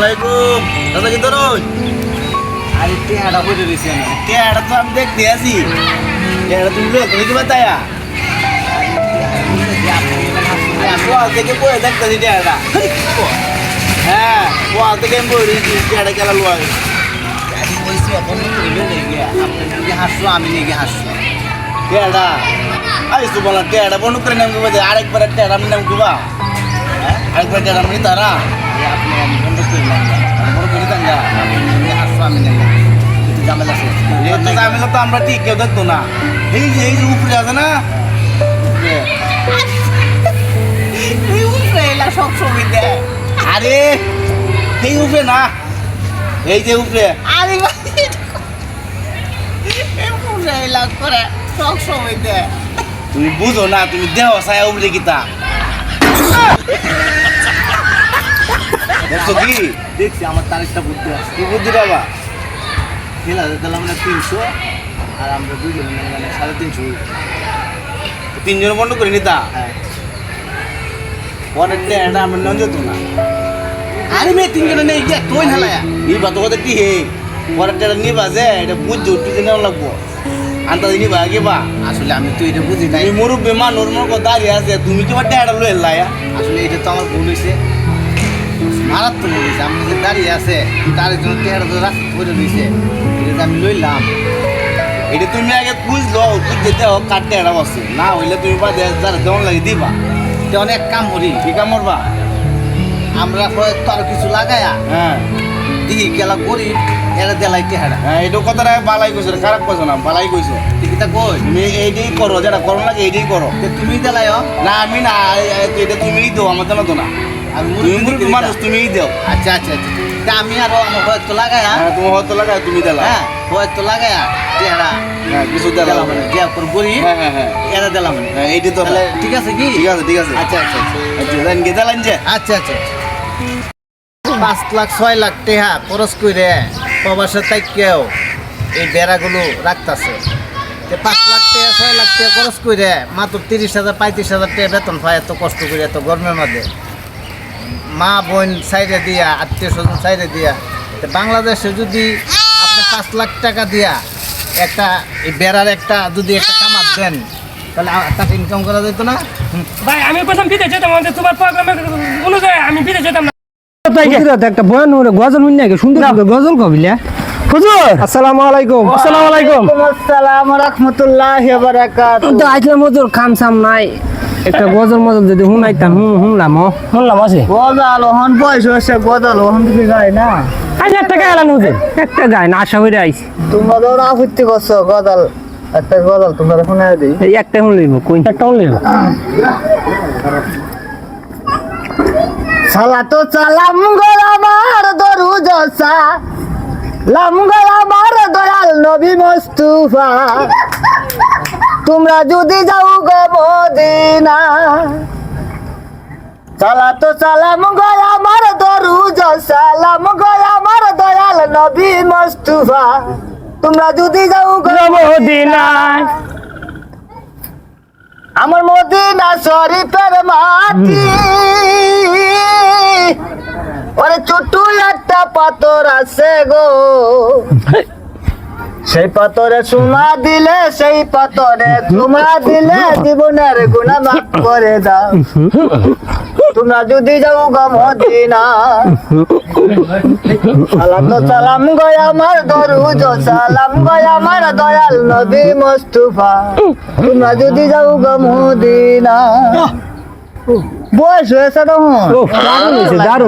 আলাইকুম দাদা কি ধরুন আরে টেহাটা বলে দিছি আমি টেয়াটা তো আমি দেখতে আছি টেয়াটা তুমি লোক দেখতে পাতায়া ওয়াল থেকে বয়ে দেখতেছি টেয়াটা হ্যাঁ ওয়াল থেকে আমি বয়ে দিয়েছি টেয়াটা খেলা লোয়া আমি বলছি এখন কইলে দেখে আপনি নিজে হাসছো আমি নিজে হাসছো টেয়াটা আইসু বলা টেয়াটা বন্ধ করে নাম দেবো আরেকবার টেয়াটা আমি নাম দেবা আরেকবার টেয়াটা আমি তারা আপনি আমি বন্ধ করলাম বড় করে দেন না আপনি নিজে হাসছো আমি নিজে ঝামেলা শেষ আমি তো আমরা ঠিক কেউ দেখতো না এই যে উপরে আছে না সব ছবি দেয় আরে এই উপরে না এই যে উপরে আরে করে সব সময় দেয় তুমি বুঝো না তুমি দেহ ছায়া উপরে কিতা দেখছো কি দেখছি আমার তারিখটা বুদ্ধি আছে কি বুদ্ধি বাবা খেলা দিলাম না 300 আর আমরা দুজন মানে 350 তিনজন বন্ধ করে নিতা হ্যাঁ পরের টেয়াটা আমার নাম যেত না আরে মে তিনজনে নেই যে তুই হেলায়া নিবা তো কথা কি হে পরের টেয়াটা নিবা যে এটা বুঝছো উঠতে নেওয়া লাগবো আন্তা নিবা আগে বা আসলে আমি তো এটা বুঝি নাই তুমি মুরব্বী মানুষ মনে কথা দাঁড়িয়ে আছে তুমি কি বা টেয়াটা লয়ে লায়া আসলে এটা তো আমার ভুল হয়েছে মারাত্মক ভুল হয়েছে আমি যে দাঁড়িয়ে আছে তার জন্য টেহারা তো রাস্তা করে দিয়েছে এটা আমি লইলাম এটা তুমি আগে বুঝলো বুঝতে দেও কার টেয়াটা বসে না হইলে তুমি বা যারা দেওয়ান লাগে দিবা তো অনেক কাম করি ঠিক আছে মরবা আমরা তো আর কিছু লাগায়া হ্যাঁ দিই গেলা করি এরা দেলাই টেহারা হ্যাঁ এটা কথাটা বালাই কইছো খারাপ কইছো না বালাই কইছো ঠিকটা কই তুমি এইটাই করো যেটা করো লাগে এইটাই করো তুমি দেলাই না আমি না এটা তুমিই দেও আমার জানো তো না আমি তুমি মুরব্বী মানুষ তুমিই দেও আচ্ছা আচ্ছা আচ্ছা তা আমি আরো আমার হয়তো লাগায়া হ্যাঁ তোমার হয়তো লাগায় তুমি দিলা হ্যাঁ হয়তো লাগায়া টেহারা হ্যাঁ কিছু দিলা দিলাম মানে দেয়া করে করি হ্যাঁ হ্যাঁ হ্যাঁ এরা দিলাম মানে হ্যাঁ এইটাই তো তাহলে ঠিক আছে কি ঠিক আছে ঠিক আছে আচ্ছা আচ্ছা আচ্ছা আচ্ছা দেন গে দিলেন যে আচ্ছা আচ্ছা 5 লাখ 6 লাখ টাকা খরচ করে প্রবাসে থাকেও এই বেড়াগুলো রাখতেছে 5 লাখ টাকা 6 লাখ টাকা খরচ করে মাত্র 30,000 35,000 টাকা বেতন পায় এত কষ্ট করে এত গরমের মধ্যে মা বোন সাইডে দিয়া আত্মীয় স্বজন সাইডে দিয়া তো বাংলাদেশে যদি আপনি 5 লাখ টাকা দিয়া একটা এই বেড়ার একটা যদি একটা কামাত দেন তাহলে টাকা ইনকাম করা যেত না ভাই আমি প্রথম বিদেশ যেতাম আমাদের তোমার প্রোগ্রামের অনুযায়ী আমি বিদেশ যেতাম না একটা বয়ান গজল শুনি নাকি সুন্দর গজল কবিলে হুজুর আসসালামু আলাইকুম আসসালামু আলাইকুম আসসালামু রাহমাতুল্লাহি ওয়া বারাকাতুহু তো আজকে মজুর খাম সাম নাই একটা গজল মজল যদি শুনাইতাম শুনলাম শুনলাম আছে গজাল ওহন বয়স হয়েছে গজাল ওহন দিকে যায় না আজ একটা গায়ে এলাম হুজুর একটা গায় না আশা হয়ে আইছি তোমরা তো আপত্তি করছো গজাল একটা গজাল তোমরা শোনাই দিই এই একটা শুনলিব কই একটা শুনলি সালাতো সালাম গোলামার দরুদ সালাম গোলামার দয়াল নবী মুস্তাফা তোমরা যদি যাও গো মদিনা সালাতো সালাম গোলামার দরুদ সালাম গোলামার দয়াল নবী মুস্তাফা তোমরা যদি যাও গো মদিনায় আমার মদিনা শরীফের মাটি ওরে ছোট একটা পাথর আছে গো সেই পাথরে সোনা দিলে সেই পাথরে তোমরা দিলে জীবনের গুনাহ মাফ করে দাও তোমরা যদি যাও গো মদিনা সালাতো সালাম গো আমার দরুদ সালাম গো আমার দয়াল নবী মুস্তাফা তোমরা যদি যাও গো মদিনা বয়স হয়েছে তখন দারুণ হয়েছে দারুণ